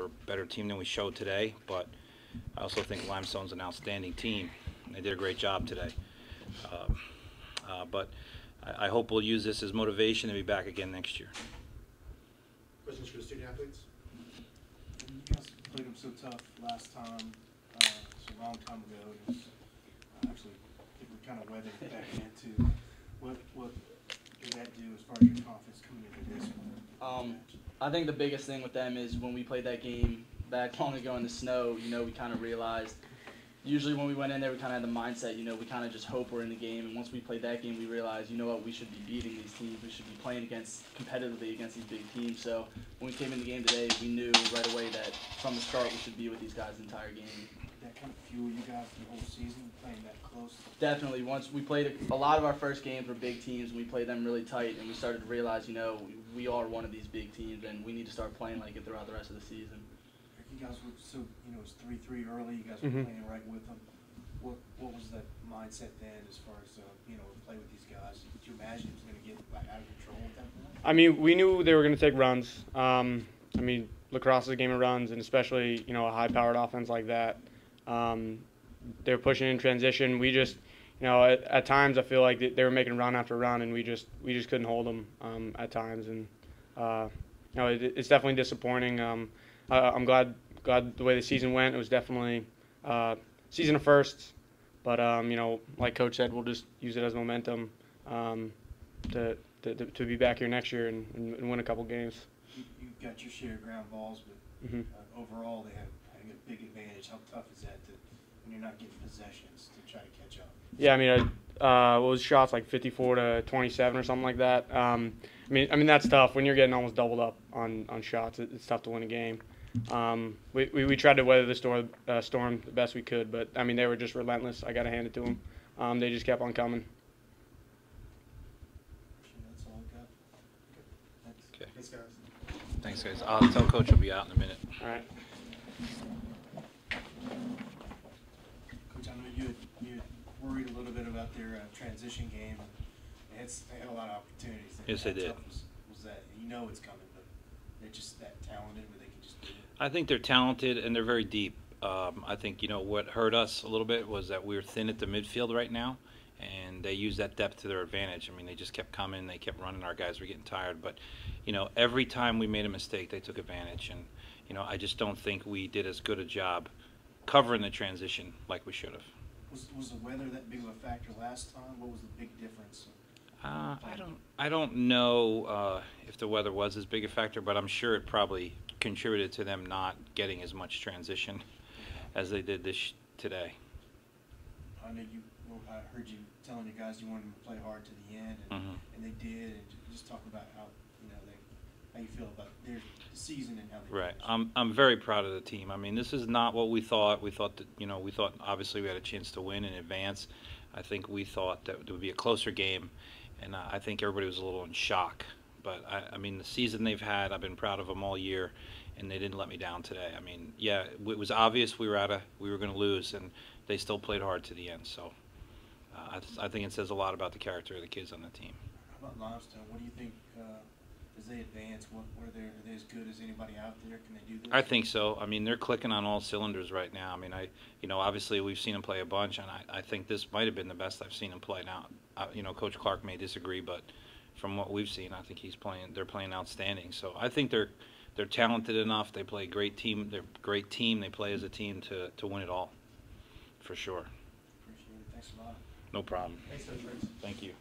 we're a better team than we showed today, but I also think Limestone's an outstanding team. They did a great job today. But I hope we'll use this as motivation to be back again next year. Questions for the student athletes? You guys played them so tough last time. It's a long time ago. It was, actually, I think we kind of weathered it back into what did that do as far as your confidence coming into this one? I think the biggest thing with them is when we played that game back long ago in the snow, we kind of realized, usually when we went in there, we kind of had the mindset, we kind of just hope we're in the game. And once we played that game, we realized, we should be beating these teams. We should be playing competitively against these big teams. So when we came in the game today, we knew right away that from the start we should be with these guys the entire game. That kind of fuel you guys the whole season, playing that close? Definitely. Once we played a lot of our first games were big teams, and we played them really tight, and we started to realize, we are one of these big teams, and we need to start playing like it throughout the rest of the season. You guys were so, it's 3-3 early. You guys were playing right with them. What was that mindset then, as far as play with these guys? Did you imagine it was going to get out of control at that point? I mean, we knew they were going to take runs. I mean, lacrosse is a game of runs, and especially a high-powered offense like that. They were pushing in transition. We just, at times I feel like they were making run after run, and we just couldn't hold them at times. And it's definitely disappointing. I'm glad the way the season went. It was definitely season of firsts, but like Coach said, we'll just use it as momentum to be back here next year and win a couple games. You got your share of ground balls, but overall they have a big advantage. How tough is that when you're not getting possessions to try to catch up? Yeah, I mean, what was shots like 54-27 or something like that. I mean that's tough when you're getting almost doubled up on shots. It's tough to win a game. We tried to weather the storm the best we could, but I mean they were just relentless. I got to hand it to them. They just kept on coming. That's all I got. Okay. Thanks, guys. Thanks, guys. I'll tell Coach we'll be out in a minute. All right. Coach, I know you worried a little bit about their transition game. They had a lot of opportunities. Yes, they did. Was that it's coming, but they're just that talented where they can just do it? I think they're talented and they're very deep. I think what hurt us a little bit was that we were thin at the midfield right now, and they used that depth to their advantage. I mean, they just kept coming, they kept running. Our guys were getting tired, but every time we made a mistake, they took advantage, and I just don't think we did as good a job covering the transition like we should have. Was the weather that big of a factor last time? What was the big difference? I don't know if the weather was as big a factor, but I'm sure it probably contributed to them not getting as much transition as they did today. I know I heard you telling your guys you wanted them to play hard to the end, and they did. And just talk about how how you feel about their season and how they right. I'm very proud of the team. I mean, this is not what we thought. We thought that we thought obviously we had a chance to win in advance. I think we thought that it would be a closer game, and I think everybody was a little in shock. But I mean, the season they've had, I've been proud of them all year, and they didn't let me down today. I mean, yeah, it was obvious we were going to lose, and they still played hard to the end. So I think it says a lot about the character of the kids on the team. How about Limestone? What do you think as they advance? Are they as good as anybody out there? Can they do this? I think so. I mean, they're clicking on all cylinders right now. I mean, obviously we've seen them play a bunch, and I think this might have been the best I've seen them play. Now, Coach Clark may disagree, but from what we've seen, I think they're playing outstanding. So I think they're talented enough. They play a great team. They're a great team. They play as a team to win it all, for sure. Appreciate it. Thanks a lot. No problem. Thanks, Coach. Thank you.